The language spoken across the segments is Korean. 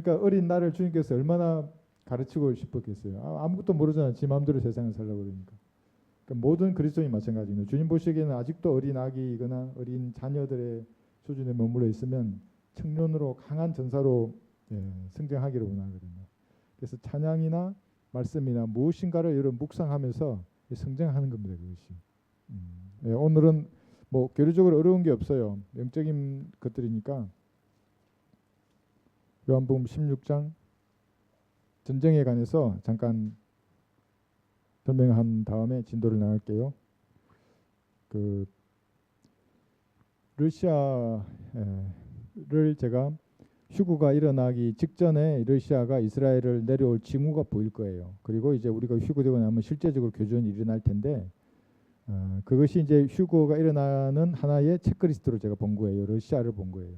그러니까 어린 나를 주님께서 얼마나 가르치고 싶었겠어요. 아무것도 모르잖아요. 지 마음대로 세상을 살려고 그러니까. 그러니까 모든 그리스도인이 마찬가지입니다. 주님 보시기에는 아직도 어린 아기이거나 어린 자녀들의 수준에 머물러 있으면 청년으로 강한 전사로 성장하기를 원하거든요. 그래서 찬양이나 말씀이나 무엇인가를 여러 묵상하면서 성장하는 겁니다. 그것이. 오늘은 뭐 교리적으로 어려운 게 없어요. 영적인 것들이니까 요한복음 16장 전쟁에 관해서 잠깐 설명한 다음에 진도를 나갈게요. 그 러시아를 제가 휴거가 일어나기 직전에 러시아가 이스라엘을 내려올 징후가 보일 거예요. 그리고 이제 우리가 휴거되고 나면 실제적으로 교전이 일어날 텐데 그것이 이제 휴거가 일어나는 하나의 체크리스트로 제가 본 거예요. 러시아를 본 거예요.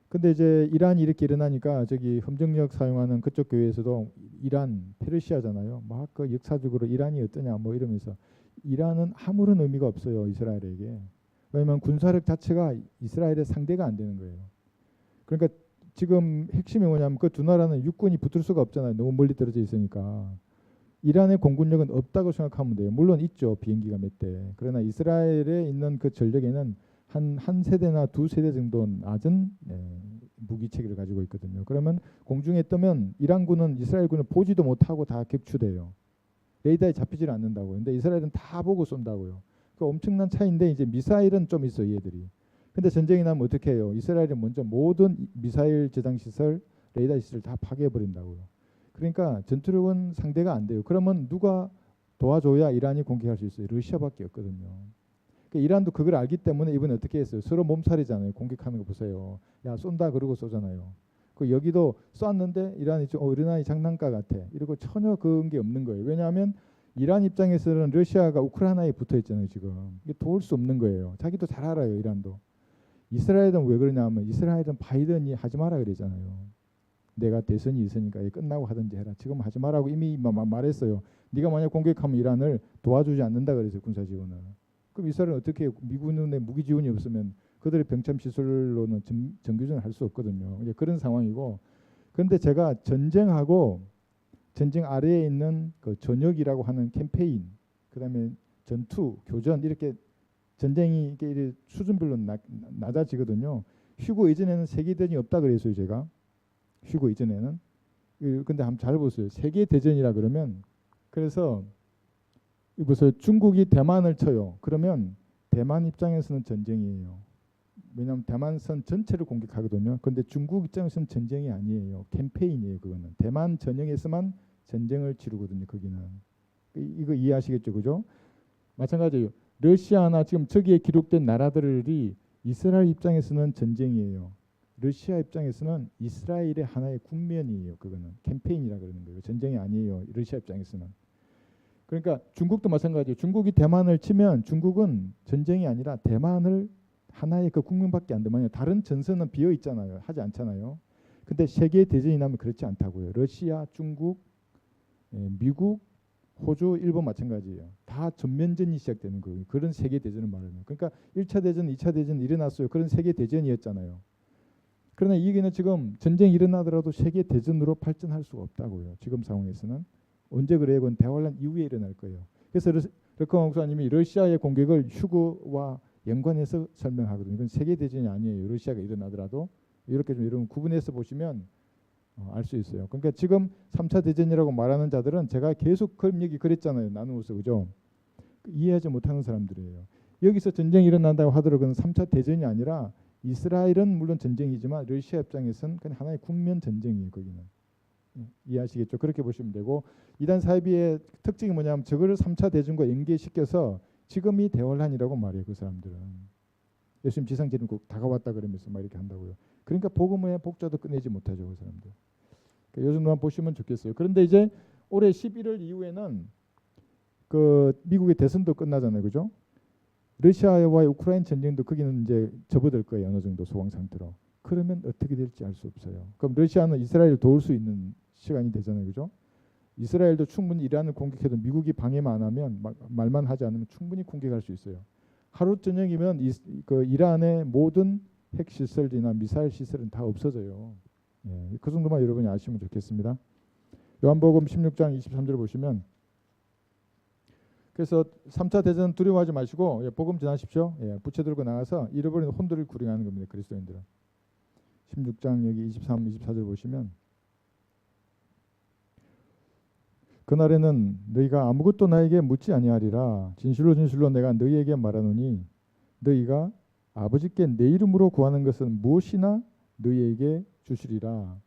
근데 이제 이란이 이렇게 일어나니까 저기 험정력 사용하는 그쪽 교회에서도 이란, 페르시아잖아요. 막 그 역사적으로 이란이 어떠냐 뭐 이러면서 이란은 아무런 의미가 없어요. 이스라엘에게. 왜냐하면 군사력 자체가 이스라엘의 상대가 안 되는 거예요. 그러니까 지금 핵심이 뭐냐면 그 두 나라는 육군이 붙을 수가 없잖아요. 너무 멀리 떨어져 있으니까. 이란의 공군력은 없다고 생각하면 돼요. 물론 있죠. 비행기가 몇 대. 그러나 이스라엘에 있는 그 전력에는 한 세대나 두 세대 정도 낮은 무기 체계를 가지고 있거든요. 그러면 공중에 뜨면 이란군은 이스라엘군을 보지도 못하고 다 격추돼요. 레이더에 잡히질 않는다고요. 근데 이스라엘은 다 보고 쏜다고요. 그 엄청난 차이인데 이제 미사일은 좀 있어요, 얘들이. 근데 전쟁이 나면 어떻게 해요? 이스라엘이 먼저 모든 미사일 저장 시설, 레이더 시설 다 파괴해 버린다고요. 그러니까 전투력은 상대가 안 돼요. 그러면 누가 도와줘야 이란이 공격할 수 있어요? 러시아밖에 없거든요. 그러니까 이란도 그걸 알기 때문에 이번에 어떻게 했어요? 서로 몸살이잖아요. 공격하는 거 보세요. 야 쏜다 그러고 쏘잖아요. 그 여기도 쐈는데 이란이 좀 이란이 장난감 같아. 이러고 전혀 그런 게 없는 거예요. 왜냐하면 이란 입장에서는 러시아가 우크라이나에 붙어 있잖아요. 지금 이게 도울 수 없는 거예요. 자기도 잘 알아요. 이란도. 이스라엘은 왜 그러냐면 이스라엘은 바이든이 하지 마라 그랬잖아요. 내가 대선이 있으니까 끝나고 하든지 해라. 지금 하지 마라고 이미 말했어요. 네가 만약 공격하면 이란을 도와주지 않는다 그랬어요. 군사 지원을. 그럼 이스라엘은 어떻게 해요? 미군의 무기 지원이 없으면 그들의 병참 시설로는 정규전을 할 수 없거든요. 이제 그런 상황이고. 그런데 제가 전쟁하고 전쟁 아래에 있는 그 전역이라고 하는 캠페인, 그다음에 전투, 교전 이렇게 전쟁이 이렇게 수준별로 낮아지거든요. 휴거 이전에는 세계 대전이 없다 그랬어요, 제가. 휴거 이전에는. 근데 한번 잘 보세요. 세계 대전이라 그러면 그래서 보세요. 중국이 대만을 쳐요. 그러면 대만 입장에서는 전쟁이에요. 왜냐하면 대만선 전체를 공격하거든요. 그런데 중국 입장에서는 전쟁이 아니에요. 캠페인이에요. 그거는 대만 전역에서만 전쟁을 치르거든요. 거기는 이거 이해하시겠죠, 그죠? 마찬가지예요. 러시아나 지금 저기에 기록된 나라들이 이스라엘 입장에서는 전쟁이에요. 러시아 입장에서는 이스라엘의 하나의 국면이에요. 그거는 캠페인이라 그러는 거예요. 전쟁이 아니에요. 러시아 입장에서는. 그러니까 중국도 마찬가지예요. 중국이 대만을 치면 중국은 전쟁이 아니라 대만을 하나의 그 국민밖에 안 되면 다른 전선은 비어 있잖아요. 하지 않잖아요. 근데 세계 대전이 나면 그렇지 않다고요. 러시아, 중국, 미국, 호주, 일본 마찬가지예요. 다 전면전이 시작되는 거예요. 그런 세계 대전을 말하는. 그러니까 1차 대전, 2차 대전 일어났어요. 그런 세계 대전이었잖아요. 그러나 이 얘기는 지금 전쟁이 일어나더라도 세계 대전으로 발전할 수가 없다고요. 지금 상황에서는. 언제 그래요? 그건 대환란 이후에 일어날 거예요. 그래서 르커 목사님이 러시아의 공격을 휴거와 연관해서 설명하거든요. 이건 세계 대전이 아니에요. 러시아가 일어나더라도 이렇게 좀 여러분 구분해서 보시면 알 수 있어요. 그러니까 지금 3차 대전이라고 말하는 자들은 제가 계속 그런 얘기 그랬잖아요. 나누어서 그죠? 이해하지 못하는 사람들이에요. 여기서 전쟁이 일어난다고 하더라도 그건 3차 대전이 아니라 이스라엘은 물론 전쟁이지만 러시아 입장에서는 그냥 하나의 국면 전쟁이에요. 거기는. 이해하시겠죠? 그렇게 보시면 되고 이단 사이비의 특징이 뭐냐면 저거를 3차 대전과 연계시켜서 지금이 대환란이라고 말해요. 그 사람들은. 예수님 지상제는 꼭 다가왔다 그러면서 막 이렇게 한다고요. 그러니까 복음의 복자도 끝내지 못하죠. 그 사람들. 그러니까 요즘만 보시면 좋겠어요. 그런데 이제 올해 11월 이후에는 그 미국의 대선도 끝나잖아요. 그죠? 러시아와의 우크라이나 전쟁도 거기는 이제 접어들 거예요. 어느 정도 소강 상태로. 그러면 어떻게 될지 알 수 없어요. 그럼 러시아는 이스라엘을 도울 수 있는 시간이 되잖아요. 그죠? 이스라엘도 충분히 이란을 공격해도 미국이 방해만 안 하면 말만 하지 않으면 충분히 공격할 수 있어요. 하루 저녁이면 그 이란의 모든 핵시설이나 미사일 시설은 다 없어져요. 그 정도만 여러분이 아시면 좋겠습니다. 요한복음 16장 23절 보시면 그래서 3차 대전 두려워하지 마시고 복음 전하십시오. 부채 들고 나가서 잃어버린 혼들을 구ring하는 겁니다. 그리스도인들은. 16장 여기 23, 24절 보시면 그날에는 너희가 아무것도 나에게 묻지 아니하리라. 진실로 진실로 내가 너희에게 말하노니 너희가 아버지께 내 이름으로 구하는 것은 무엇이나 너희에게 주시리라.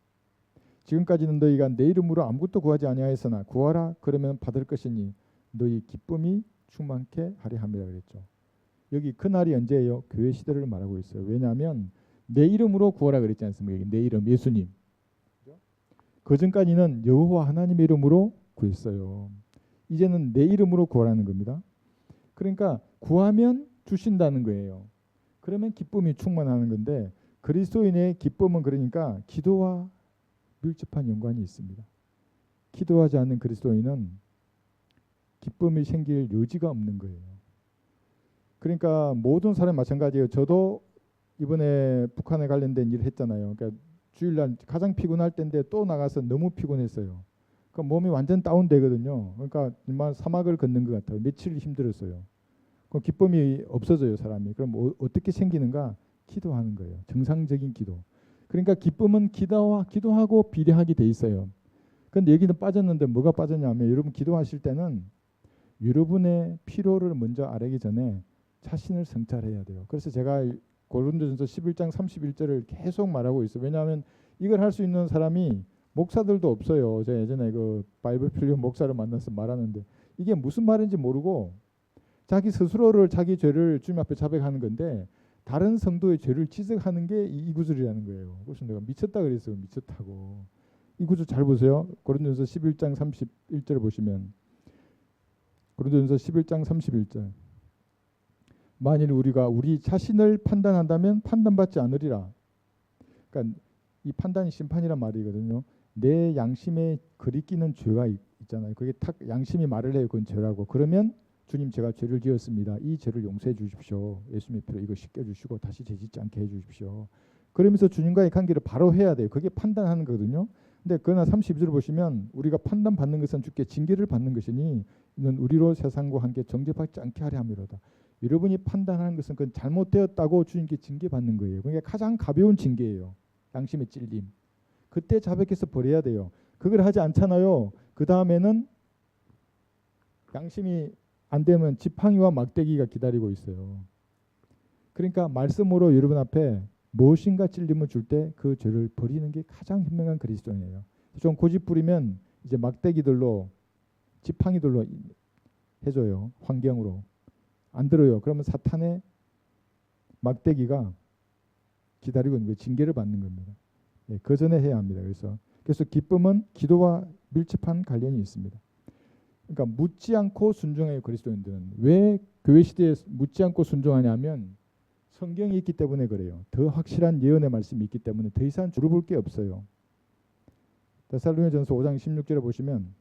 지금까지는 너희가 내 이름으로 아무것도 구하지 아니하였으나 구하라 그러면 받을 것이니 너희 기쁨이 충만케 하리 함이라 그랬죠. 여기 그날이 언제예요? 교회 시대를 말하고 있어요. 왜냐하면 내 이름으로 구하라 그랬지 않습니까? 내 이름 예수님. 그 전까지는 여호와 하나님의 이름으로 구했어요. 이제는 내 이름으로 구하라는 겁니다. 그러니까 구하면 주신다는 거예요. 그러면 기쁨이 충만하는 건데 그리스도인의 기쁨은 그러니까 기도와 밀접한 연관이 있습니다. 기도하지 않는 그리스도인은 기쁨이 생길 여지가 없는 거예요. 그러니까 모든 사람이 마찬가지예요. 저도 이번에 북한에 관련된 일을 했잖아요. 그러니까 주일날 가장 피곤할 때인데 또 나가서 너무 피곤했어요. 그러니까 몸이 완전 다운되거든요. 그러니까 정말 사막을 걷는 것 같아요. 며칠 힘들었어요. 그럼 기쁨이 없어져요, 사람이. 그럼 어떻게 생기는가? 기도하는 거예요. 정상적인 기도. 그러니까 기쁨은 기도하고 비례하게 돼 있어요. 그런데 여기는 빠졌는데 뭐가 빠졌냐면 여러분 기도하실 때는 여러분의 필요를 먼저 아뢰기 전에 자신을 성찰해야 돼요. 그래서 제가 고린도전서 11장 31절을 계속 말하고 있어요. 왜냐하면 이걸 할 수 있는 사람이 목사들도 없어요. 제가 예전에 그 바이블 필리온 목사를 만나서 말하는데 이게 무슨 말인지 모르고 자기 스스로를 자기 죄를 주님 앞에 자백하는 건데 다른 성도의 죄를 지적하는 게 이 구절이라는 거예요. 그래서 내가 미쳤다 그랬어요. 미쳤다고. 이 구절 잘 보세요. 고린도전서 11장 31절 보시면 고린도전서 11장 31절 만일 우리가 우리 자신을 판단한다면 판단받지 않으리라. 그러니까 이 판단이 심판이란 말이거든요. 내 양심에 거리끼는 죄가 있잖아요. 그게 탁 양심이 말을 해요. 그건 죄라고. 그러면 주님 제가 죄를 지었습니다. 이 죄를 용서해 주십시오. 예수님의 피로 이거 씻겨주시고 다시 죄짓지 않게 해주십시오. 그러면서 주님과의 관계를 바로 해야 돼요. 그게 판단하는 거거든요. 근데 그러나 32절 보시면 우리가 판단받는 것은 주께 징계를 받는 것이니 이는 우리로 세상과 함께 정죄받지 않게 하려 함이로다. 여러분이 판단하는 것은 그건 잘못되었다고 주님께 징계받는 거예요. 그러니까 가장 가벼운 징계예요. 양심의 찔림. 그때 자백해서 버려야 돼요. 그걸 하지 않잖아요. 그 다음에는 양심이 안 되면 지팡이와 막대기가 기다리고 있어요. 그러니까 말씀으로 여러분 앞에 무엇인가 찔림을 줄 때 그 죄를 버리는 게 가장 현명한 그리스도인이에요. 좀 고집 부리면 이제 막대기들로 지팡이들로 해줘요. 환경으로. 안 들어요. 그러면 사탄의 막대기가 기다리고 있는 거예요. 징계를 받는 겁니다. 그 전에 해야 합니다. 그래서 기쁨은 기도와 밀접한 관련이 있습니다. 그러니까 묻지 않고 순종해요. 그리스도인들은. 왜 교회 시대에 묻지 않고 순종하냐면 성경이 있기 때문에 그래요. 더 확실한 예언의 말씀이 있기 때문에 더 이상 물어볼 게 없어요. 데살로니가전서 5장 16절에 보시면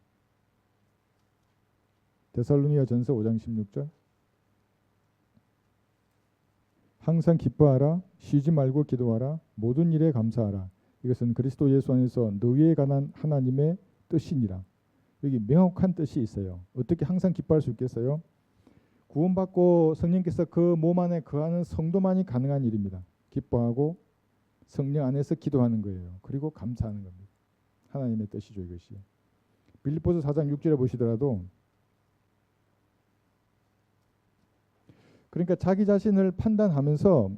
데살로니가전서 5장 16절 항상 기뻐하라 쉬지 말고 기도하라 모든 일에 감사하라 이것은 그리스도 예수 안에서 너희에 관한 하나님의 뜻이니라. 여기 명확한 뜻이 있어요. 어떻게 항상 기뻐할 수 있겠어요? 구원받고 성령께서 그 몸 안에 거하는 성도만이 가능한 일입니다. 기뻐하고 성령 안에서 기도하는 거예요. 그리고 감사하는 겁니다. 하나님의 뜻이죠, 이것이. 빌립보서 4장 6절에 보시더라도 그러니까 자기 자신을 판단하면서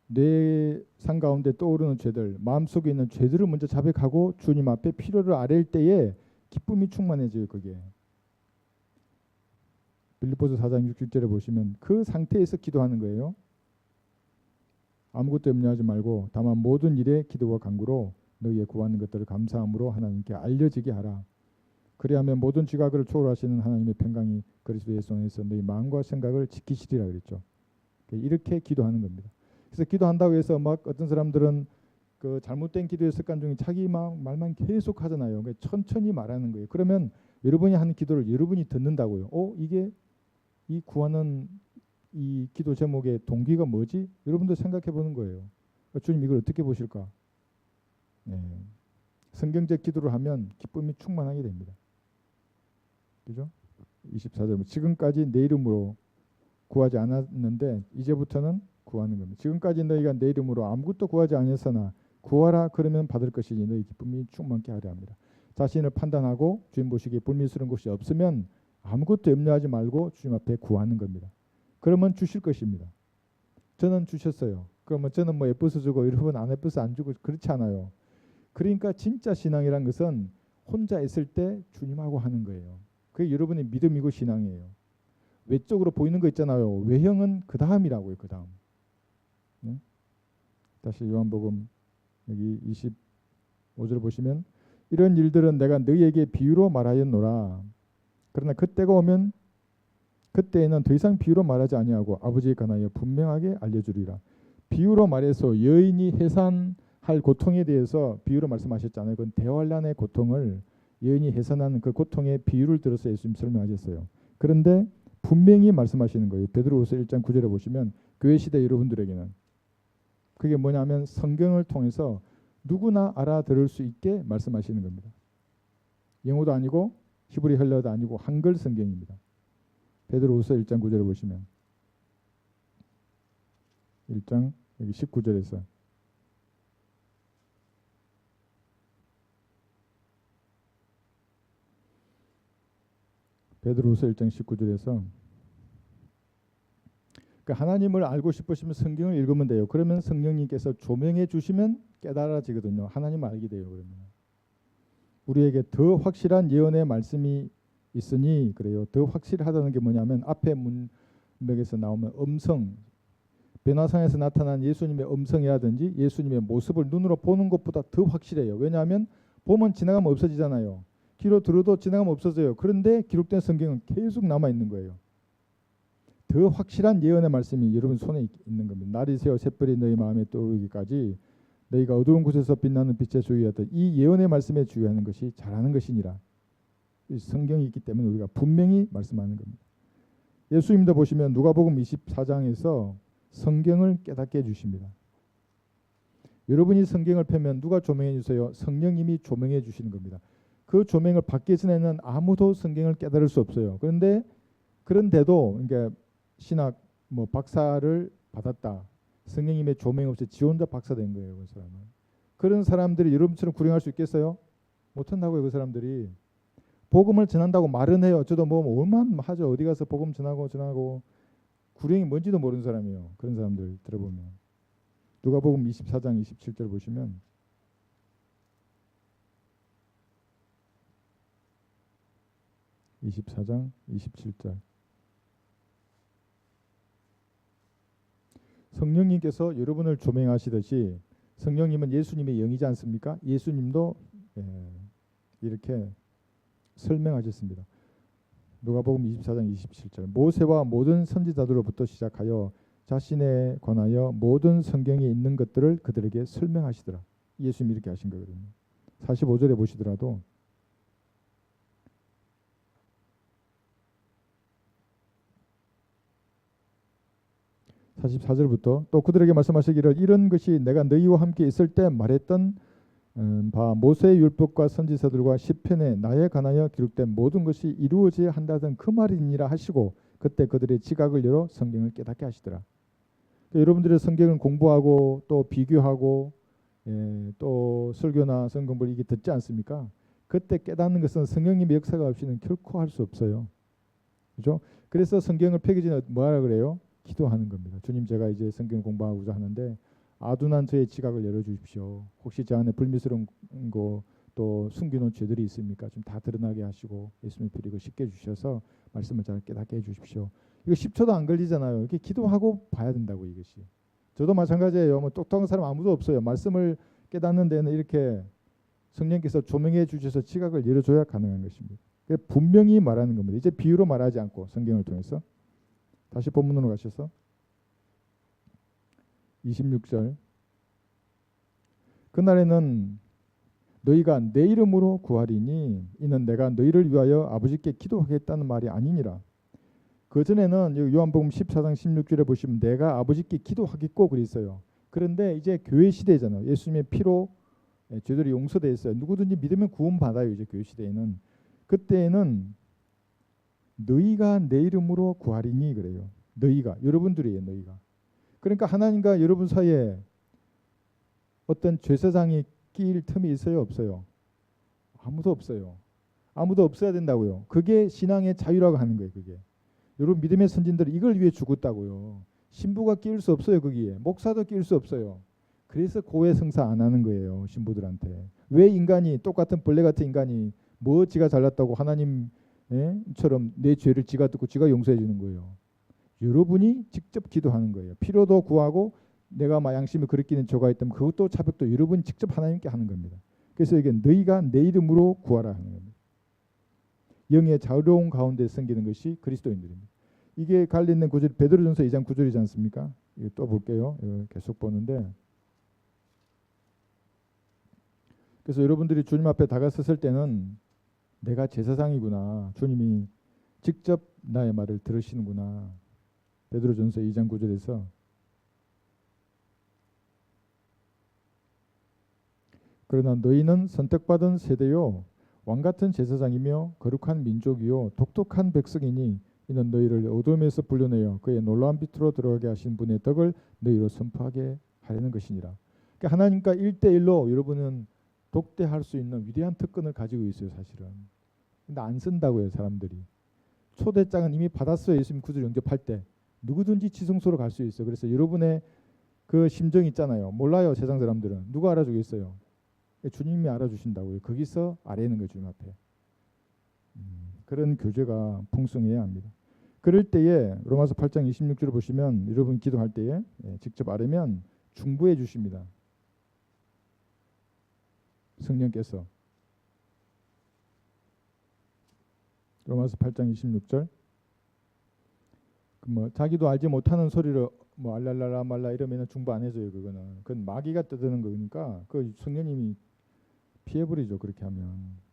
뇌 상 가운데 떠오르는 죄들, 마음속에 있는 죄들을 먼저 자백하고 주님 앞에 필요를 아뢰일 때에 기쁨이 충만해져요. 그게. 빌립보서 4장 6절에 보시면 그 상태에서 기도하는 거예요. 아무것도 염려하지 말고 다만 모든 일에 기도와 간구로 너희의 구하는 것들을 감사함으로 하나님께 알려지게 하라. 그리하면 모든 지각을 초월하시는 하나님의 평강이 그리스도 예수 안에서 너희 마음과 생각을 지키시리라 그랬죠. 이렇게 기도하는 겁니다. 그래서 기도한다고 해서 막 어떤 사람들은 그 잘못된 기도의 습관 중에 자기 말만 계속 하잖아요. 천천히 말하는 거예요. 그러면 여러분이 하는 기도를 여러분이 듣는다고요. 이게 이 구하는 이 기도 제목의 동기가 뭐지? 여러분도 생각해 보는 거예요. 주님 이걸 어떻게 보실까? 성경적 기도를 하면 기쁨이 충만하게 됩니다. 그죠? 24절 지금까지 내 이름으로 구하지 않았는데 이제부터는 구하는 겁니다. 지금까지 너희가 내 이름으로 아무것도 구하지 아니었으나 구하라 그러면 받을 것이니 너희 기쁨이 충만케 하려 합니다. 자신을 판단하고 주님 보시기에 불미스러운 것이 없으면 아무것도 염려하지 말고 주님 앞에 구하는 겁니다. 그러면 주실 것입니다. 저는 주셨어요. 그러면 저는 뭐 예뻐서 주고 여러분 안 예뻐서 안 주고 그렇지 않아요. 그러니까 진짜 신앙이란 것은 혼자 있을 때 주님하고 하는 거예요. 그게 여러분의 믿음이고 신앙이에요. 외적으로 보이는 거 있잖아요. 외형은 그 다음이라고요. 그 다음. 네? 다시 요한복음 여기 25절 보시면 이런 일들은 내가 너희에게 비유로 말하였노라. 그러나 그때가 오면 그때에는 더 이상 비유로 말하지 아니하고 아버지에 관하여 분명하게 알려주리라. 비유로 말해서 여인이 해산할 고통에 대해서 비유로 말씀하셨잖아요. 그건 대환란의 고통을 여인이 해산하는 그 고통의 비유를 들어서 예수님 설명하셨어요. 그런데 분명히 말씀하시는 거예요. 베드로후서 1장 9절에 보시면 교회 시대 여러분들에게는 그게 뭐냐면 성경을 통해서 누구나 알아들을 수 있게 말씀하시는 겁니다. 영어도 아니고 히브리 헬라어도 아니고 한글 성경입니다. 베드로후서 1장 9절에 보시면 1장 여기 19절에서 베드로후서 1장 19절에서 그러니까 하나님을 알고 싶으시면 성경을 읽으면 돼요. 그러면 성령님께서 조명해 주시면 깨달아지거든요. 하나님을 알게 돼요. 그러면 우리에게 더 확실한 예언의 말씀이 있으니 그래요. 더 확실하다는 게 뭐냐면 앞에 문맥에서 나오면 음성, 변화상에서 나타난 예수님의 음성이라든지 예수님의 모습을 눈으로 보는 것보다 더 확실해요. 왜냐하면 보면 지나가면 없어지잖아요. 귀로 들어도 지나가면 없어져요. 그런데 기록된 성경은 계속 남아 있는 거예요. 더 확실한 예언의 말씀이 여러분 손에 있는 겁니다. 날이 새어 샛별이 너희 마음에 떠오르기까지 너희가 어두운 곳에서 빛나는 빛에 주의하듯 이 예언의 말씀에 주의하는 것이 잘하는 것이니라. 이 성경이 있기 때문에 우리가 분명히 말씀하는 겁니다. 예수님도 보시면 누가복음 24장에서 성경을 깨닫게 해주십니다. 여러분이 성경을 펴면 누가 조명해 주세요? 성령님이 조명해 주시는 겁니다. 그 조명을 받기 전에는 아무도 성경을 깨달을 수 없어요. 그런데도 그러니까 신학 뭐 박사를 받았다. 성령님의 조명 없이 지 혼자 박사 된 거예요. 그 사람은. 그런 사람들이 여러분처럼 구령할 수 있겠어요? 못한다고요. 그 사람들이. 복음을 전한다고 말은 해요. 저도 뭐 얼마나 하죠. 어디 가서 복음 전하고 구령이 뭔지도 모르는 사람이에요. 그런 사람들 들어보면. 누가복음 24장 27절 보시면 (24장 27절) 성령님께서 여러분을 조명하시듯이 성령님은 예수님의 영이지 않습니까? 예수님도 이렇게 설명하셨습니다. 누가복음 24장 27절 모세와 모든 선지자들로부터 시작하여 자신에 관하여 모든 성경에 있는 것들을 그들에게 설명하시더라. 예수님이 이렇게 하신 거거든요. 45절에 보시더라도 (44절부터) 또 그들에게 말씀하시기를 이런 것이 내가 너희와 함께 있을 때 말했던 바 모세의 율법과 선지서들과 시편에 나에 관하여 기록된 모든 것이 이루어져야 한다던 그 말이니라 하시고 그때 그들의 지각을 열어 성경을 깨닫게 하시더라. 그러니까 여러분들의 성경을 공부하고 또 비교하고 또 설교나 성경을 이게 듣지 않습니까? 그때 깨닫는 것은 성령님의 역사가 없이는 결코 할 수 없어요. 그죠? 그래서 성경을 펴기 전에 뭐하라 그래요? 기도하는 겁니다. 주님, 제가 이제 성경 공부하고자 하는데 아둔한 저의 지각을 열어주십시오. 혹시 저 안에 불미스러운 거 또 숨겨놓은 죄들이 있습니까? 좀 다 드러나게 하시고 예수님의 피로 이거 씻겨 주셔서 말씀을 잘 깨닫게 해주십시오. 이거 10초도 안 걸리잖아요. 이렇게 기도하고 봐야 된다고 이것이. 저도 마찬가지예요. 뭐 똑똑한 사람 아무도 없어요. 말씀을 깨닫는 데는 이렇게 성령께서 조명해 주셔서 지각을 열어줘야 가능한 것입니다. 분명히 말하는 겁니다. 이제 비유로 말하지 않고 성경을 통해서. 다시 본문으로 가셔서 26절 그날에는 너희가 내 이름으로 구하리니 이는 내가 너희를 위하여 아버지께 기도하겠다는 말이 아니니라. 그전에는 요한복음 14장 16절에 보시면 내가 아버지께 기도하겠고 그랬어요. 그런데 이제 교회 시대잖아요. 예수님의 피로 죄들이 용서돼 있어요. 누구든지 믿으면 구원받아요. 이제 교회 시대에는. 그때에는 너희가 내 이름으로 구하리니 그래요. 너희가, 여러분들이에요. 너희가. 그러니까 하나님과 여러분 사이에 어떤 죄사장이 끼일 틈이 있어요? 없어요? 아무도 없어요. 아무도 없어야 된다고요. 그게 신앙의 자유라고 하는 거예요. 그게. 여러분 믿음의 선진들이 이걸 위해 죽었다고요. 신부가 끼울 수 없어요. 거기에. 목사도 끼울 수 없어요. 그래서 고해 성사 안 하는 거예요. 신부들한테. 왜 인간이, 똑같은 벌레 같은 인간이 뭐 지가 잘났다고 하나님처럼 내 죄를 지가 듣고 지가 용서해 주는 거예요. 여러분이 직접 기도하는 거예요. 필요도 구하고 내가 양심에 그릇기는 죄가 있다면 그것도 자백도 여러분이 직접 하나님께 하는 겁니다. 그래서 이게 너희가 내 이름으로 구하라 하는 겁니다. 영의 자유로운 가운데 섬기는 것이 그리스도인들입니다. 이게 갈리는 구절, 베드로전서 2장 9절이지 않습니까? 이거 또 볼게요. 이거 계속 보는데, 그래서 여러분들이 주님 앞에 다가섰을 때는 내가 제사장이구나. 주님이 직접 나의 말을 들으시는구나. 베드로전서 2장 9절에서 그러나 너희는 선택받은 세대요 왕같은 제사장이며 거룩한 민족이요 독특한 백성이니 이는 너희를 어둠에서 불러내어 그의 놀라운 빛으로 들어가게 하신 분의 덕을 너희로 선포하게 하려는 것이니라. 그러니까 하나님과 1대1로 여러분은 독대할 수 있는 위대한 특권을 가지고 있어요. 사실은. 근데 안 쓴다고요. 사람들이. 초대장은 이미 받았어요. 예수님 구주 영접할 때. 누구든지 지성소로 갈 수 있어요. 그래서 여러분의 그 심정 있잖아요. 몰라요. 세상 사람들은. 누가 알아주겠어요. 주님이 알아주신다고요. 거기서 아뢰는 거예요. 주님 앞에. 그런 교제가 풍성해야 합니다. 그럴 때에 로마서 8장 26절을 보시면 여러분 기도할 때에 직접 아뢰면 중보해 주십니다. 성령께서. 로마서 8장 26절. 뭐 자기도 알지 못하는 소리를 뭐 알랄랄라 말라 이러면 중보 안 해줘요. 그거는. 그건 마귀가 떠드는 거니까 그 성령님이 피해버리죠. 그렇게 하면.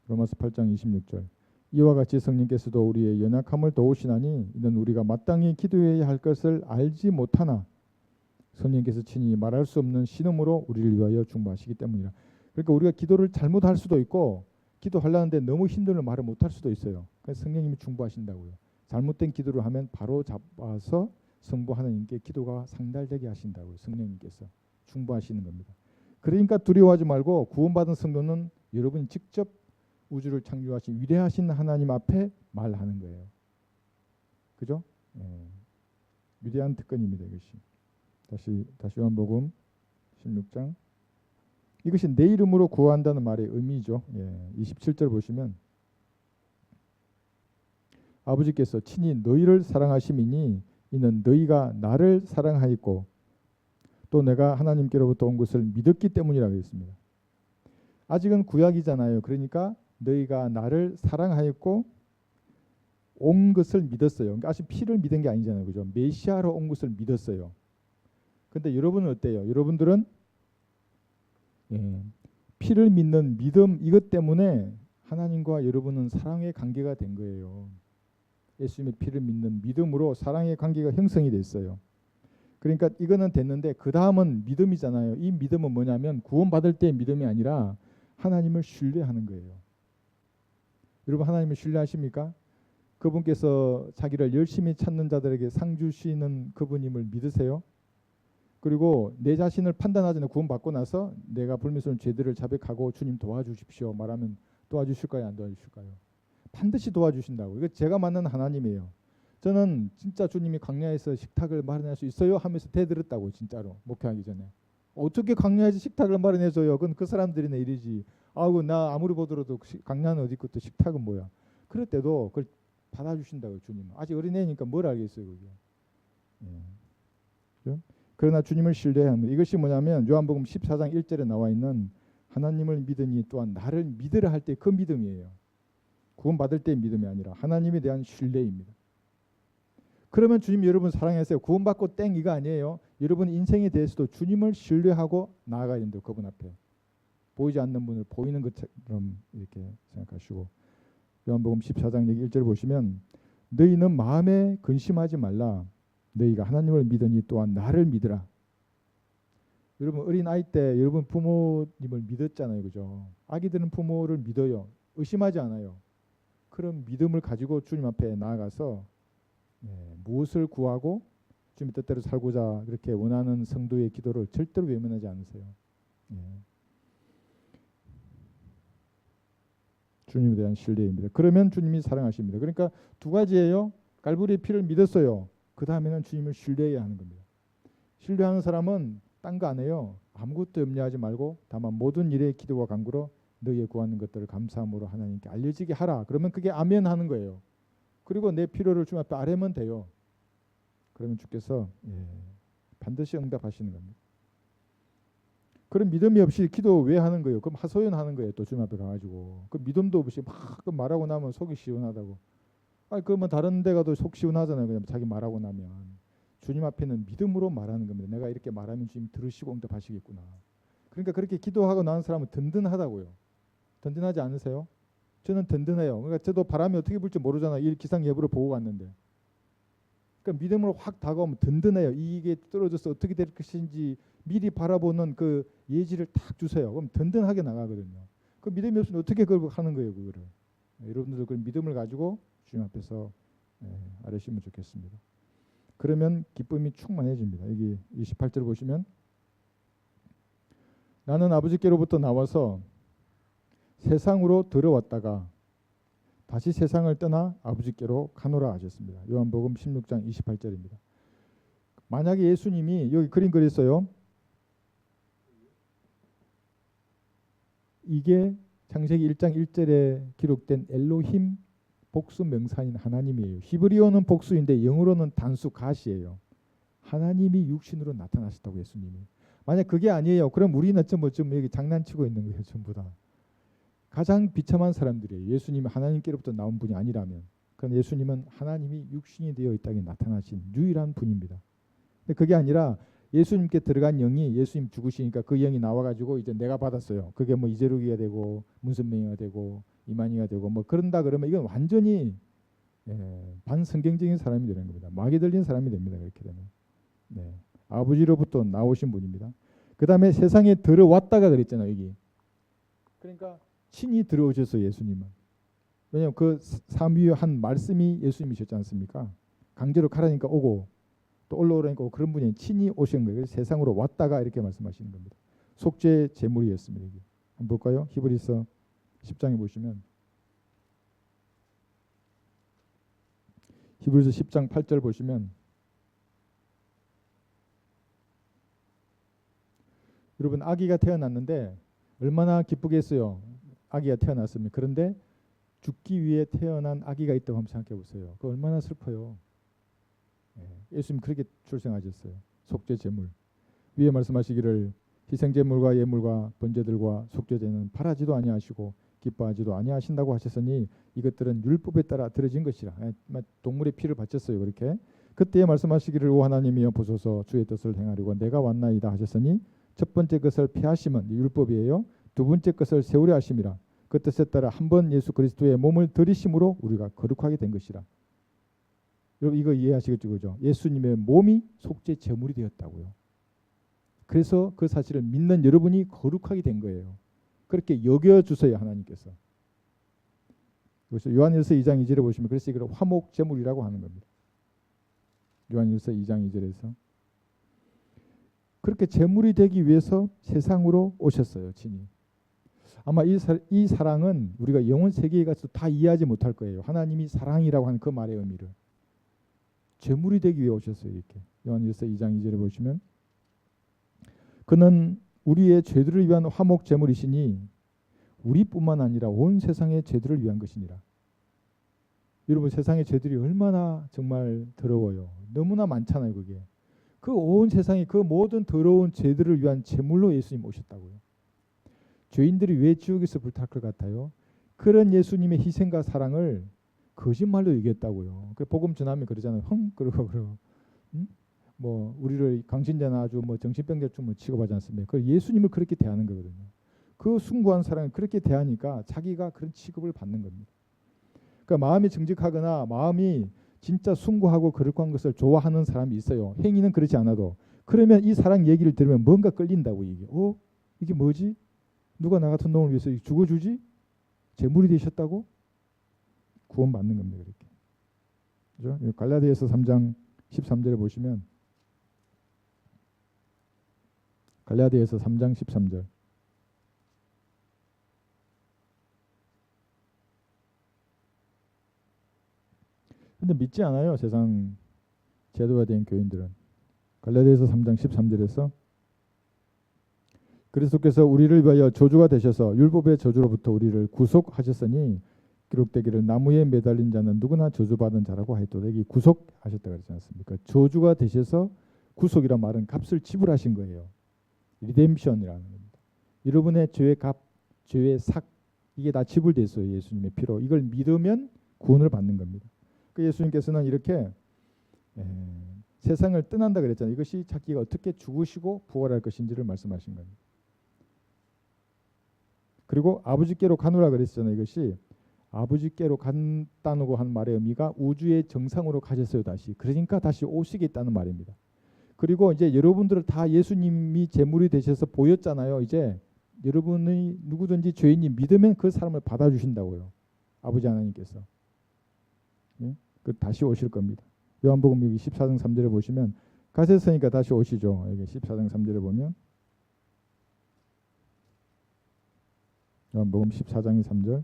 로마서 8장 26절. 이와 같이 성령께서도 우리의 연약함을 도우시나니 이는 우리가 마땅히 기도해야 할 것을 알지 못하나 성령께서 친히 말할 수 없는 신음으로 우리를 위하여 중보하시기 때문이라. 그러니까 우리가 기도를 잘못할 수도 있고 기도하려는데 너무 힘들면 말을 못할 수도 있어요. 그래서 성령님이 중보하신다고요. 잘못된 기도를 하면 바로 잡아서 성부 하나님께 기도가 상달되게 하신다고요. 성령님께서 중보하시는 겁니다. 그러니까 두려워하지 말고 구원받은 성도는 여러분이 직접 우주를 창조하신 위대하신 하나님 앞에 말하는 거예요. 그죠? 위대한 특권입니다. 이것이. 다시 요한복음 16장. 이것이 내 이름으로 구한다는 말의 의미죠. 27절 보시면 아버지께서 친히 너희를 사랑하심이니 이는 너희가 나를 사랑하였고 또 내가 하나님께로부터 온 것을 믿었기 때문이라고 했습니다. 아직은 구약이잖아요. 그러니까 너희가 나를 사랑하였고 온 것을 믿었어요. 그러니까 아직 피를 믿은 게 아니잖아요. 그죠? 메시아로 온 것을 믿었어요. 근데 여러분은 어때요? 여러분들은 피를 믿는 믿음 이것 때문에 하나님과 여러분은 사랑의 관계가 된 거예요. 예수님의 피를 믿는 믿음으로 사랑의 관계가 형성이 됐어요. 그러니까 이거는 됐는데 그 다음은 믿음이잖아요. 이 믿음은 뭐냐면 구원받을 때의 믿음이 아니라 하나님을 신뢰하는 거예요. 여러분 하나님을 신뢰하십니까? 그분께서 자기를 열심히 찾는 자들에게 상 주시는 그분임을 믿으세요? 그리고 내 자신을 판단하지 않고 구원받고 나서 내가 불미스러운 죄들을 자백하고 주님 도와주십시오 말하면 도와주실까요? 안 도와주실까요? 반드시 도와주신다고. 이거 제가 만난 하나님이에요. 저는 진짜 주님이 광야에서 식탁을 마련할 수 있어요? 하면서 대들었다고. 진짜로 목회하기 전에. 어떻게 광야에서 식탁을 마련해줘요? 그건 그 사람들이나 일이지. 아우 나 아무리 보더라도 광야는 어디 있고 또 식탁은 뭐야. 그럴 때도 그걸 받아주신다고. 주님은. 아직 어린애니까 뭘 알겠어요. 그게. 그렇죠? 그러나 주님을 신뢰해야 합니다. 이것이 뭐냐면 요한복음 14장 1절에 나와 있는 하나님을 믿으니 또한 나를 믿으라 할 때 그 믿음이에요. 구원받을 때의 믿음이 아니라 하나님에 대한 신뢰입니다. 그러면 주님 여러분 사랑하세요. 구원받고 땡 이거 아니에요. 여러분 인생에 대해서도 주님을 신뢰하고 나아가야 된다. 그분 앞에. 보이지 않는 분을 보이는 것처럼 이렇게 생각하시고 요한복음 14장 1절 보시면 너희는 마음에 근심하지 말라. 너희가 하나님을 믿으니 또한 나를 믿으라. 여러분 어린 아이 때 여러분 부모님을 믿었잖아요, 그죠? 아기들은 부모를 믿어요. 의심하지 않아요. 그런 믿음을 가지고 주님 앞에 나아가서 무엇을 구하고 주님의 뜻대로 살고자 그렇게 원하는 성도의 기도를 절대로 외면하지 않으세요. 예. 주님에 대한 신뢰입니다. 그러면 주님이 사랑하십니다. 그러니까 두 가지예요. 갈보리의 피를 믿었어요. 그 다음에는 주님을 신뢰해야 하는 겁니다. 신뢰하는 사람은 딴 거 안 해요. 아무것도 염려하지 말고 다만 모든 일에 기도와 간구로 너희의 구하는 것들을 감사함으로 하나님께 알려지게 하라. 그러면 그게 아멘 하는 거예요. 그리고 내 필요를 주님 앞에 아뢰면 돼요. 그러면 주께서 반드시 응답하시는 겁니다. 그런 믿음이 없이 기도 왜 하는 거예요? 그럼 하소연 하는 거예요. 또 주님 앞에 가가지고 그 믿음도 없이 막 말하고 나면 속이 시원하다고. 아니 그러면 다른 데 가도 속 시원하잖아요. 그냥 자기 말하고 나면 주님 앞에는 믿음으로 말하는 겁니다. 내가 이렇게 말하면 주님 들으시고 응답하시겠구나. 그러니까 그렇게 기도하고 나는 사람은 든든하다고요. 든든하지 않으세요? 저는 든든해요. 그러니까 저도 바람이 어떻게 불지 모르잖아요. 이 기상 예보를 보고 갔는데. 그러니까 믿음으로 확 다가오면 든든해요. 이게 떨어져서 어떻게 될 것인지 미리 바라보는 그 예지를 딱 주세요. 그럼 든든하게 나가거든요. 그 믿음이 없으면 어떻게 그걸 하는 거예요, 그거를. 여러분들 그 믿음을 가지고 주님 앞에서 아뢰시면 좋겠습니다. 그러면 기쁨이 충만해집니다. 여기 28절 보시면 나는 아버지께로부터 나와서 세상으로 들어왔다가 다시 세상을 떠나 아버지께로 가노라 하셨습니다. 요한복음 16장 28절입니다. 만약에 예수님이 여기 그림 그렸어요. 이게 창세기 1장 1절에 기록된 엘로힘 복수 명사인 하나님이에요. 히브리어는 복수인데 영어로는 단수 가시예요. 하나님이 육신으로 나타나셨다고 예수님이. 만약 그게 아니에요. 그럼 우리는 좀 여기 장난치고 있는 거예요. 전부 다. 가장 비참한 사람들이에요. 예수님이 하나님께로부터 나온 분이 아니라면. 그럼 예수님은 하나님이 육신이 되어 있다고 나타나신 유일한 분입니다. 근데 그게 아니라 예수님께 들어간 영이 예수님 죽으시니까 그 영이 나와가지고 이제 내가 받았어요. 그게 뭐 이재록이가 되고 문선명이가 되고 이만희가 되고 뭐 그런다 그러면 이건 완전히 반성경적인 사람이 되는 겁니다. 마귀 들린 사람이 됩니다. 그렇게 되면. 네. 아버지로부터 나오신 분입니다. 그 다음에 세상에 들어왔다가 그랬잖아요. 여기. 그러니까 친히 들어오셨어요. 예수님은. 왜냐하면 그 삼위한 말씀이 예수님이셨지 않습니까? 강제로 가라니까 오고 또 올라오라니까 오고 그런 분이 친히 오신 거예요. 그래서 세상으로 왔다가 이렇게 말씀하시는 겁니다. 속죄 제물이었습니다. 여기. 한번 볼까요? 히브리서 10장에 보시면 히브리서 10장 8절 보시면 여러분 아기가 태어났는데 얼마나 기쁘겠어요. 아기가 태어났습니다. 그런데 죽기 위해 태어난 아기가 있다고 한번 생각해 보세요. 그 얼마나 슬퍼요. 예수님 그렇게 출생하셨어요. 속죄 제물. 위에 말씀하시기를 희생 제물과 예물과 번제들과 속죄제는 바라지도 아니하시고 기뻐하지도 아니하신다고 하셨으니 이것들은 율법에 따라 들어진 것이라. 동물의 피를 바쳤어요. 그렇게. 그때 말씀하시기를 오 하나님이여 보소서 주의 뜻을 행하려고 내가 왔나이다 하셨으니 첫 번째 것을 피하시면 율법이에요. 두 번째 것을 세우려 하심이라. 그 뜻에 따라 한 번 예수 그리스도의 몸을 들이심으로 우리가 거룩하게 된 것이라. 여러분 이거 이해하시겠죠, 그죠? 예수님의 몸이 속죄 제물이 되었다고요. 그래서 그 사실을 믿는 여러분이 거룩하게 된 거예요. 그렇게 여겨주세요, 하나님께서. 그래서 요한일서 2장 2절에 보시면 그래서 이걸 화목 제물이라고 하는 겁니다. 요한일서 2장 2절에서 그렇게 제물이 되기 위해서 세상으로 오셨어요, 친히. 아마 이 사랑은 우리가 영혼 세계에 가서 다 이해하지 못할 거예요. 하나님이 사랑이라고 하는 그 말의 의미를. 제물이 되기 위해 오셨어요. 이렇게 요한일서 2장 2절에 보시면 그는 우리의 죄들을 위한 화목 제물이시니 우리뿐만 아니라 온 세상의 죄들을 위한 것이니라. 여러분 세상의 죄들이 얼마나 정말 더러워요. 너무나 많잖아요. 그게. 그 온 세상의 그 모든 더러운 죄들을 위한 제물로 예수님 오셨다고요. 죄인들이 왜 지옥에서 불탈 것 같아요? 그런 예수님의 희생과 사랑을 거짓말로 얘기했다고요. 그 복음 전하면 그러잖아요. 그러고 뭐 우리를 강신자나 아주 뭐 정신병자처럼 뭐 취급하지 않습니까? 그 예수님을 그렇게 대하는 거거든요. 그 숭고한 사랑을 그렇게 대하니까 자기가 그런 취급을 받는 겁니다. 그러니까 마음이 정직하거나 마음이 진짜 숭고하고 거룩한 것을 좋아하는 사람이 있어요. 행위는 그렇지 않아도 그러면 이 사랑 얘기를 들으면 뭔가 끌린다고 이게. 이게 뭐지? 누가 나 같은 놈을 위해서 죽어주지? 제물이 되셨다고? 구원받는 겁니다. 그렇게. 그죠? 갈라디아서 3장 13절에 보시면 갈라디아서 3장 13절. 근데 믿지 않아요. 세상 제도가 된 교인들은. 갈라디아서 3장 13절에서 그리스도께서 우리를 위하여 저주가 되셔서 율법의 저주로부터 우리를 구속하셨으니 기록되기를 나무에 매달린 자는 누구나 저주받은 자라고 하였도다. 여기 구속하셨다 그러지 않습니까? 저주가 되셔서 구속이란 말은 값을 지불하신 거예요. 리뎀션이라는 겁니다. 여러분의 죄의 값, 죄의 삭 이게 다 지불됐어요. 예수님의 피로. 이걸 믿으면 구원을 받는 겁니다. 그 예수님께서는 이렇게 세상을 떠난다 그랬잖아요. 이것이 자기가 어떻게 죽으시고 부활할 것인지를 말씀하신 겁니다. 그리고 아버지께로 가노라 그랬잖아요. 이것이 아버지께로 간다고 한 말의 의미가 우주의 정상으로 가셨어요. 다시. 그러니까 다시 오시겠다는 말입니다. 그리고 이제 여러분들을 다 예수님이 제물이 되셔서 보였잖아요. 이제 여러분이 누구든지 죄인이 믿으면 그 사람을 받아주신다고요. 아버지 하나님께서. 예? 그 다시 오실 겁니다. 요한복음 여기 14장 3절에 보시면 가셨으니까 다시 오시죠. 여기 14장 3절에 보면 요한복음 14장 3절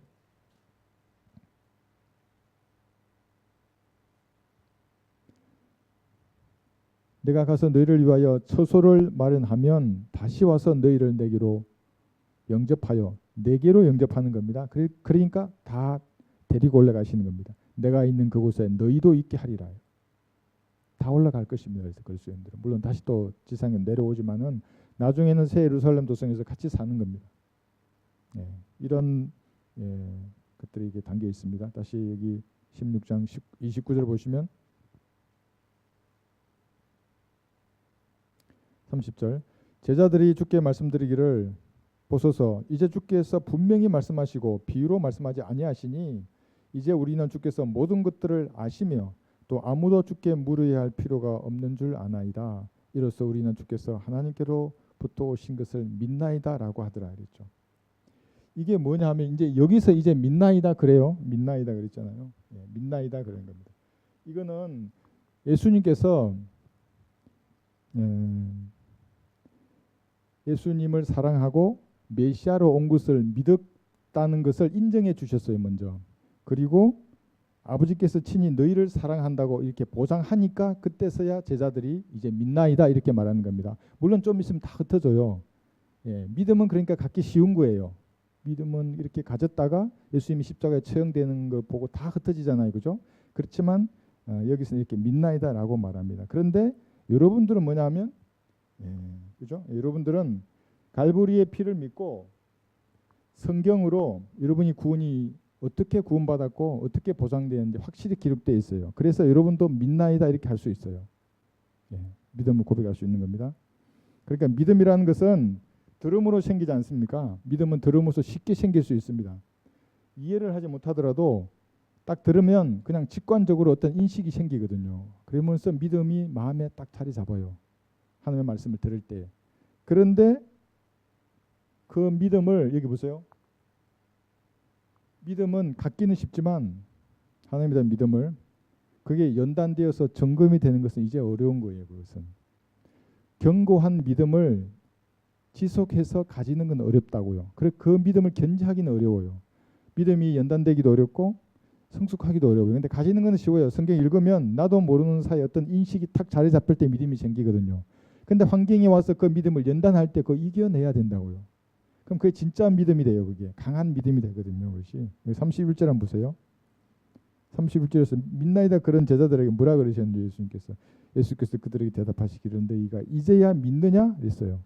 내가 가서 너희를 위하여 처소를 마련하면 다시 와서 너희를 내게로 영접하여 내게로 영접하는 겁니다. 그러니까 다 데리고 올라가시는 겁니다. 내가 있는 그곳에 너희도 있게 하리라. 다 올라갈 것입니다. 그래서 그리스도인들은 물론 다시 또 지상에 내려오지만은 나중에는 새 예루살렘 도성에서 같이 사는 겁니다. 이런 것들이 이게 담겨 있습니다. 다시 여기 16장 29절 보시면 30절 제자들이 주께 말씀드리기를 보소서 이제 주께서 분명히 말씀하시고 비유로 말씀하지 아니하시니 이제 우리는 주께서 모든 것들을 아시며 또 아무도 주께 물어야 할 필요가 없는 줄 아나이다. 이로써 우리는 주께서 하나님께로부터 오신 것을 믿나이다라고 하더라 그랬죠. 이게 뭐냐 하면 이제 여기서 이제 믿나이다 그래요. 믿나이다 그랬잖아요. 믿나이다 그런 겁니다. 이거는 예수님께서 예수님을 사랑하고 메시아로 온 것을 믿었다는 것을 인정해 주셨어요. 먼저. 그리고 아버지께서 친히 너희를 사랑한다고 이렇게 보장하니까 그때서야 제자들이 이제 믿나이다 이렇게 말하는 겁니다. 물론 좀 있으면 다 흩어져요. 믿음은 그러니까 갖기 쉬운 거예요. 믿음은 이렇게 가졌다가 예수님이 십자가에 처형되는 거 보고 다 흩어지잖아요. 그죠? 그렇지만 여기서 이렇게 믿나이다라고 말합니다. 그런데 여러분들은 뭐냐면 그죠? 여러분들은 갈보리의 피를 믿고 성경으로 여러분이 구원이 어떻게 구원받았고 어떻게 보장되는지 확실히 기록되어 있어요. 그래서 여러분도 믿나이다 이렇게 할 수 있어요. 믿음을 고백할 수 있는 겁니다. 그러니까 믿음이라는 것은 들음으로 생기지 않습니까? 믿음은 들음으로써 쉽게 생길 수 있습니다. 이해를 하지 못하더라도 딱 들으면 그냥 직관적으로 어떤 인식이 생기거든요. 그러면서 믿음이 마음에 딱 자리 잡아요. 하나님의 말씀을 들을 때. 그런데 그 믿음을 여기 보세요. 믿음은 갖기는 쉽지만 하나님에 대한 믿음을 그게 연단되어서 점검이 되는 것은 이제 어려운 거예요. 그것은 견고한 믿음을 지속해서 가지는 건 어렵다고요. 그래 그 믿음을 견지하기는 어려워요. 믿음이 연단되기도 어렵고 성숙하기도 어려워요. 근데 가지는 건 쉬워요. 성경 읽으면 나도 모르는 사이 어떤 인식이 탁 자리 잡힐 때 믿음이 생기거든요. 근데 환경이 와서 그 믿음을 연단할 때 그거 이겨내야 된다고요. 그럼 그게 진짜 믿음이 돼요. 그게 강한 믿음이 되거든요. 그것이 31절 한번 보세요. 31절에서 믿나이다 그런 제자들에게 뭐라 그러셨는지 예수께서 그들에게 대답하시기를 너희가 이제야 믿느냐 그랬어요.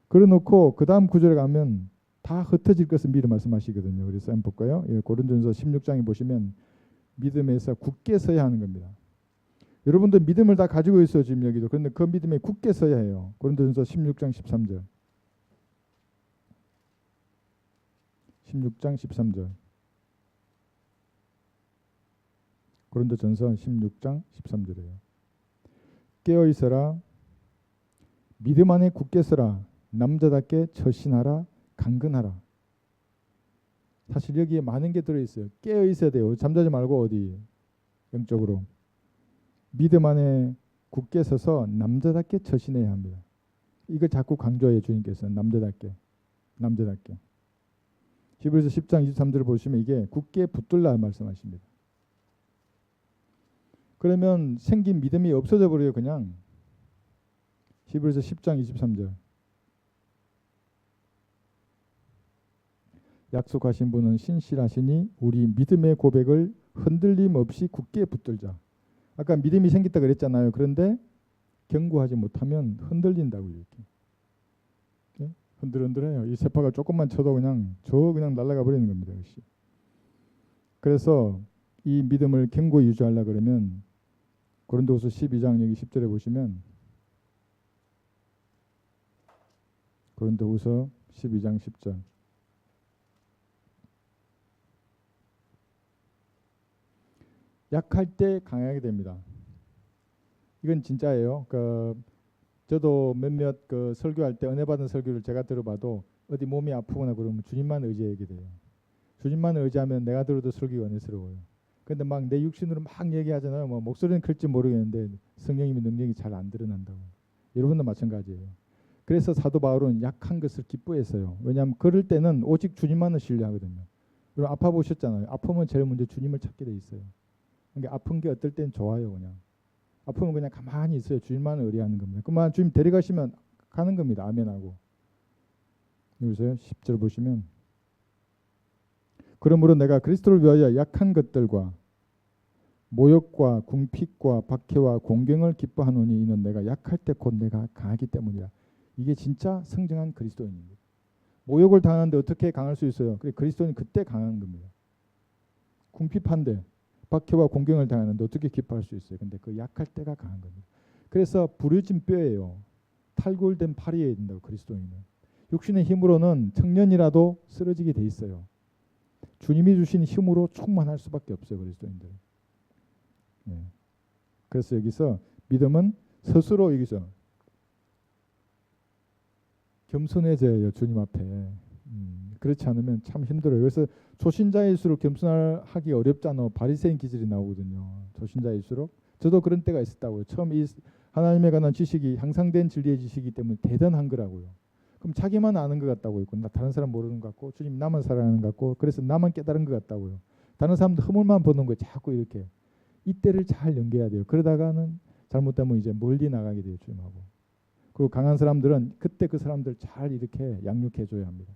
그래놓고 그 다음 구절에 가면 다 흩어질 것을 미리 말씀하시거든요. 그래서 한번 볼까요? 고린도전서 16장에 보시면 믿음에서 굳게 서야 하는 겁니다. 여러분들 믿음을 다 가지고 있어요. 지금 여기도. 그런데 그 믿음에 굳게 서야 해요. 고린도전서 16장 13절. 16장 13절. 고린도전서 16장 13절이에요. 깨어 있어라. 믿음 안에 굳게 서라. 남자답게 처신하라. 강건하라. 사실 여기에 많은 게 들어있어요. 깨어 있어야 돼요. 잠자지 말고 어디 영적으로. 믿음 안에 굳게 서서 남자답게 처신해야 합니다. 이걸 자꾸 강조해요. 주님께서는 남자답게. 남자답게. 히브리서 10장 23절을 보시면 이게 굳게 붙들라 말씀하십니다. 그러면 생긴 믿음이 없어져 버려요. 그냥. 히브리서 10장 23절. 약속하신 분은 신실하시니 우리 믿음의 고백을 흔들림 없이 굳게 붙들자. 아까 믿음이 생겼다 그랬잖아요. 그런데 견고하지 못하면 흔들린다고 이렇게. 네? 흔들흔들해요. 이 세파가 조금만 쳐도 그냥 날아가 버리는 겁니다. 역시. 그래서 이 믿음을 견고히 유지하려 그러면 고린도후서 12장 여기 10절에 보시면 고린도후서 12장 10절. 약할 때 강하게 됩니다. 이건 진짜예요. 저도 몇몇 설교할 때 은혜 받은 설교를 제가 들어봐도 어디 몸이 아프거나 그러면 주님만 의지하게 돼요. 주님만 의지하면 내가 들어도 설교가 은혜스러워요. 근데 막 내 육신으로 막 얘기하잖아요. 뭐 목소리는 클지 모르겠는데 성령님의 능력이 잘 안 드러난다고. 여러분도 마찬가지예요. 그래서 사도 바울은 약한 것을 기뻐했어요. 왜냐하면 그럴 때는 오직 주님만을 신뢰하거든요. 여러분 아파 보셨잖아요. 아프면 제일 먼저 주님을 찾게 돼 있어요. 그러니까 아픈 게 어떨 땐 좋아요. 그냥 아프면 그냥 가만히 있어요. 주님만을 의뢰하는 겁니다. 그만 주님 데려가시면 가는 겁니다. 아멘하고. 여기서 10절 보시면 그러므로 내가 그리스도를 위하여 약한 것들과 모욕과 궁핍과 박해와 공경을 기뻐하노니 이는 내가 약할 때 곧 내가 강하기 때문이라. 이게 진짜 성정한 그리스도인입니다. 모욕을 당하는데 어떻게 강할 수 있어요? 그리스도인이 그때 강한 겁니다. 궁핍한데 박해와 공경을 당하는데 어떻게 기뻐할 수 있어요? 근데 그 약할 때가 강한 겁니다. 그래서 부러진 뼈예요. 탈골된 팔이어야 된다고 그리스도인은. 육신의 힘으로는 청년이라도 쓰러지게 돼 있어요. 주님이 주신 힘으로 충만할 수밖에 없어요. 그리스도인들은. 네. 그래서 여기서 믿음은 스스로 여기서 겸손해져야 해요. 주님 앞에. 그렇지 않으면 참 힘들어요. 그래서 초신자일수록 겸손하기 어렵잖아. 바리새인 기질이 나오거든요. 초신자일수록. 저도 그런 때가 있었다고요. 처음 이 하나님에 관한 지식이 향상된 진리의 지식이기 때문에 대단한 거라고요. 그럼 자기만 아는 것 같다고 있고 나 다른 사람 모르는 것 같고 주님 나만 사랑하는 것 같고 그래서 나만 깨달은 것 같다고요. 다른 사람들 허물만 보는 거예요. 자꾸 이렇게. 이때를 잘 연계해야 돼요. 그러다가는 잘못되면 이제 멀리 나가게 돼요. 주님하고. 그리고 강한 사람들은 그때 그 사람들 잘 이렇게 양육해 줘야 합니다.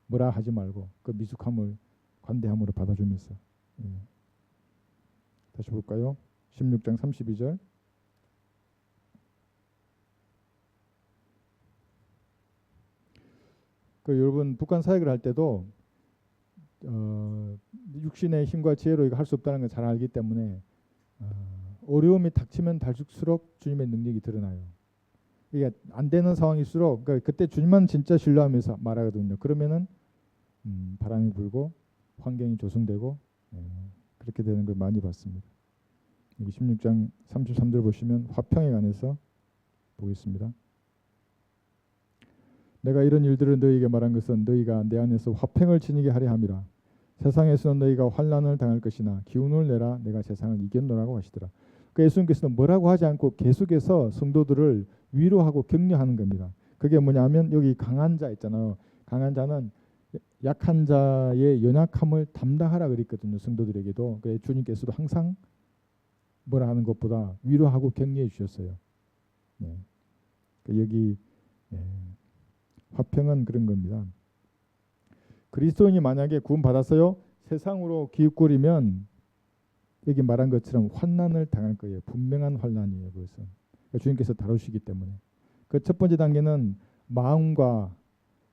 뭐라 하지 말고 그 미숙함을 관대함으로 받아주면서. 다시 볼까요? 16장 32절. 여러분 북한 사역을 할 때도 육신의 힘과 지혜로 이거 할 수 없다는 걸 잘 알기 때문에 어려움이 닥치면 닥칠수록 주님의 능력이 드러나요. 이게 안 되는 상황일수록 그때 주님만 진짜 신뢰하면서 말하거든요. 그러면은 바람이 불고 환경이 조성되고 그렇게 되는 걸 많이 봤습니다. 여기 16장 33절 보시면 화평에 관해서 보겠습니다. 내가 이런 일들을 너희에게 말한 것은 너희가 내 안에서 화평을 지니게 하려 함이라. 세상에서는 너희가 환난을 당할 것이나 기운을 내라 내가 세상을 이겼노라고 하시더라. 예수님께서는 뭐라고 하지 않고 계속해서 성도들을 위로하고 격려하는 겁니다. 그게 뭐냐면 여기 강한 자 있잖아요. 강한 자는 약한 자의 연약함을 담당하라 그랬거든요. 성도들에게도. 주님께서도 항상 뭐라 하는 것보다 위로하고 격려해 주셨어요. 네. 여기 화평은 그런 겁니다. 그리스도인이 만약에 구원 받았어요. 세상으로 기웃거리면 여기 말한 것처럼 환난을 당할 거예요. 분명한 환난이에요. 그것은 주님께서 다루시기 때문에. 그 첫 번째 단계는 마음과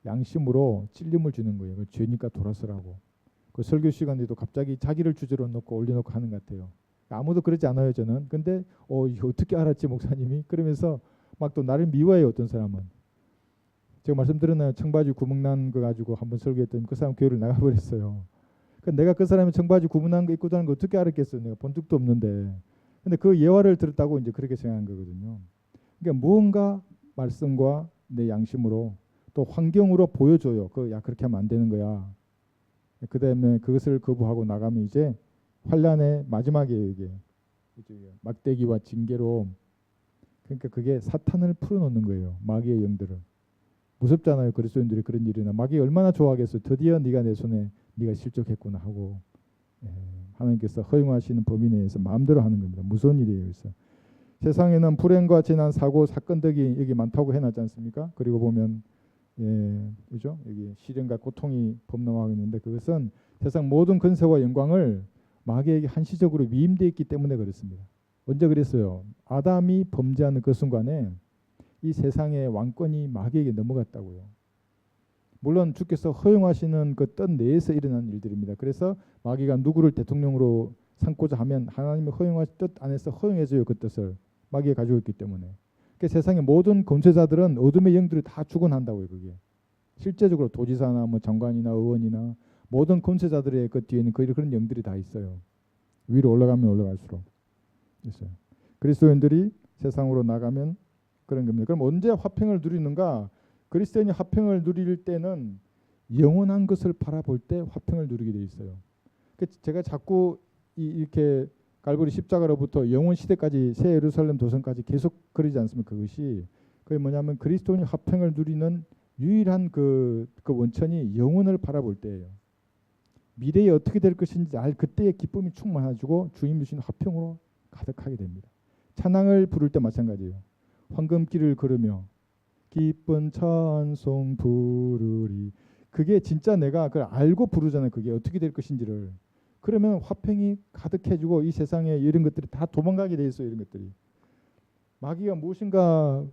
양심으로 찔림을 주는 거예요. 죄니까 돌아서라고. 그 설교 시간에도 갑자기 자기를 주제로 놓고 올려놓고 하는 것 같아요. 아무도 그러지 않아요. 저는. 근데 이거 어떻게 알았지 목사님이? 그러면서 막 또 나를 미워해요. 어떤 사람은. 제가 말씀드렸나요? 청바지 구멍난 거 가지고 한번 설교했더니 그 사람 교회를 나가버렸어요. 그러니까 내가 그 사람이 청바지 구멍난 거 입고 다니는 거 어떻게 알았겠어요? 내가 본 적도 없는데. 근데 그 예화를 들었다고 이제 그렇게 생각한 거거든요. 그러니까 무언가 말씀과 내 양심으로 또 환경으로 보여줘요. 야 그렇게 하면 안 되는 거야. 그다음에 그것을 거부하고 나가면 이제 환란의 마지막이에요. 이게 막대기와 징계로. 그러니까 그게 사탄을 풀어놓는 거예요. 마귀의 영들을. 무섭잖아요. 그리스도인들이 그런 일이나. 마귀 얼마나 좋아하겠어요. 드디어 네가 내 손에 네가 실족했구나 하고. 하나님께서 허용하시는 범위 내에서 마음대로 하는 겁니다. 무서운 일이에요. 그래서 세상에는 불행과 재난, 사고, 사건들이 여기 많다고 해놨지 않습니까? 그리고 보면 그죠? 여기 시련과 고통이 범람하고 있는데 그것은 세상 모든 권세와 영광을 마귀에게 한시적으로 위임되어 있기 때문에 그렇습니다. 언제 그랬어요? 아담이 범죄하는 그 순간에 이 세상의 왕권이 마귀에게 넘어갔다고요. 물론 주께서 허용하시는 그 뜻 내에서 일어난 일들입니다. 그래서 마귀가 누구를 대통령으로 삼고자 하면 하나님이 허용하신 뜻 안에서 허용해줘요. 그 뜻을 마귀가 가지고 있기 때문에. 그러니까 세상의 모든 권세자들은 어둠의 영들이 다 죽어난다고요. 그게 실제적으로 도지사나 뭐 장관이나 의원이나 모든 권세자들의 그 뒤에는 그런 영들이 다 있어요. 위로 올라가면 올라갈수록 있어요. 그리스도인들이 세상으로 나가면 그런 겁니다. 그럼 언제 화평을 누리는가? 그리스도인이 화평을 누릴 때는 영원한 것을 바라볼 때 화평을 누리게 돼 있어요. 제가 자꾸 이렇게 갈보리 십자가로부터 영원 시대까지 새 예루살렘 도성까지 계속 그러지 않습니까? 그게 뭐냐면 그리스도인이 화평을 누리는 유일한 그 원천이 영혼을 바라볼 때예요. 미래에 어떻게 될 것인지 알 그때의 기쁨이 충만해지고 주님 주신 화평으로 가득하게 됩니다. 찬양을 부를 때 마찬가지예요. 황금길을 걸으며 기쁜 찬송 부르리. 그게 진짜 내가 그걸 알고 부르잖아요. 그게 어떻게 될 것인지를. 그러면 화평이 가득해지고 이 세상에 이런 것들이 다 도망가게 돼 있어요. 이런 것들이. 마귀가 무엇인가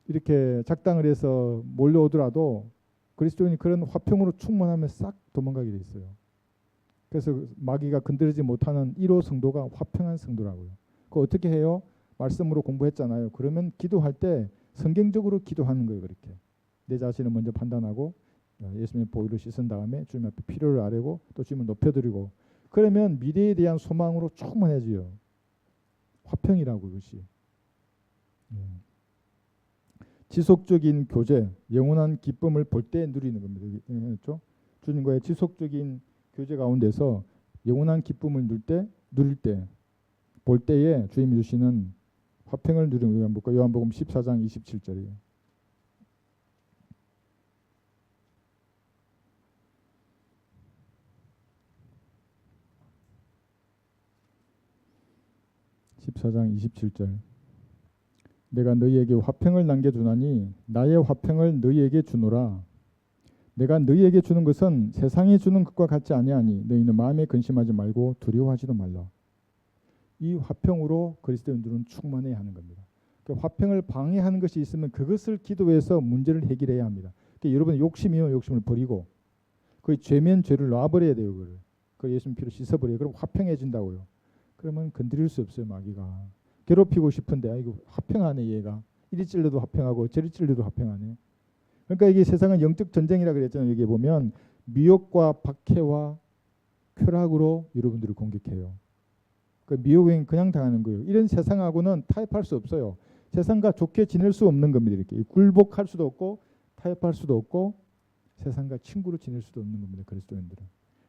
이렇게 작당을 해서 몰려오더라도 그리스도인이 그런 화평으로 충만하면 싹 도망가게 돼 있어요. 그래서 마귀가 건드리지 못하는 1호 성도가 화평한 성도라고요. 그거 어떻게 해요? 말씀으로 공부했잖아요. 그러면 기도할 때 성경적으로 기도하는 거예요. 그렇게 내 자신을 먼저 판단하고 예수님의 보혈로 씻은 다음에 주님 앞에 필요를 아뢰고 또 주님을 높여드리고 그러면 미래에 대한 소망으로 충만해져요. 화평이라고 그것이. 지속적인 교제, 영원한 기쁨을 볼 때 누리는 겁니다. 그렇죠? 주님과의 지속적인 교제 가운데서 영원한 기쁨을 누릴 때, 볼 때에 주님이 주시는 화평을 누리는 거예요. 요한복음 14장 27절이에요. (14장 27절) 내가 너희에게 화평을 남겨주나니 나의 화평을 너희에게 주노라. 내가 너희에게 주는 것은 세상이 주는 것과 같지 아니하니 너희는 마음에 근심하지 말고 두려워하지도 말라. 이 화평으로 그리스도인들은 충만해야 하는 겁니다. 그러니까 화평을 방해하는 것이 있으면 그것을 기도해서 문제를 해결해야 합니다. 그러니까 여러분의 욕심이요 욕심을 버리고 그 죄면 죄를 놔버려야 돼요. 그걸 예수님 피로 씻어버려요. 그럼 화평해진다고요. 그러면 건드릴 수 없어요. 마귀가. 괴롭히고 싶은데 아이고 화평하네 얘가. 이리 찔러도 화평하고 저리 찔러도 화평하네. 그러니까 이게 세상은 영적 전쟁이라 그랬잖아요. 여기 보면 미혹과 박해와 쾌락으로 여러분들을 공격해요. 그 미혹은 그냥 당하는 거예요. 이런 세상하고는 타협할 수 없어요. 세상과 좋게 지낼 수 없는 겁니다. 이렇게 굴복할 수도 없고 타협할 수도 없고 세상과 친구로 지낼 수도 없는 겁니다. 그리스도인들은.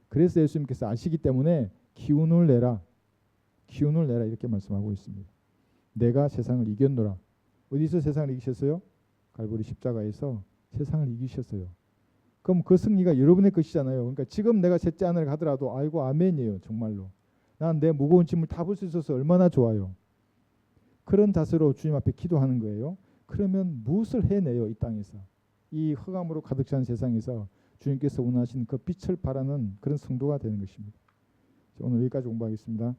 그래서 예수님께서 아시기 때문에 기운을 내라. 기운을 내라 이렇게 말씀하고 있습니다. 내가 세상을 이겼노라. 어디서 세상을 이기셨어요? 갈보리 십자가에서 세상을 이기셨어요. 그럼 그 승리가 여러분의 것이잖아요. 그러니까 지금 내가 셋째 하늘에 가더라도 아이고 아멘이에요. 정말로. 난 내 무거운 짐을 다 볼 수 있어서 얼마나 좋아요. 그런 자세로 주님 앞에 기도하는 거예요. 그러면 무엇을 해내요? 이 땅에서. 이 흑암으로 가득 찬 세상에서 주님께서 원하시는 그 빛을 발하는 그런 성도가 되는 것입니다. 오늘 여기까지 공부하겠습니다.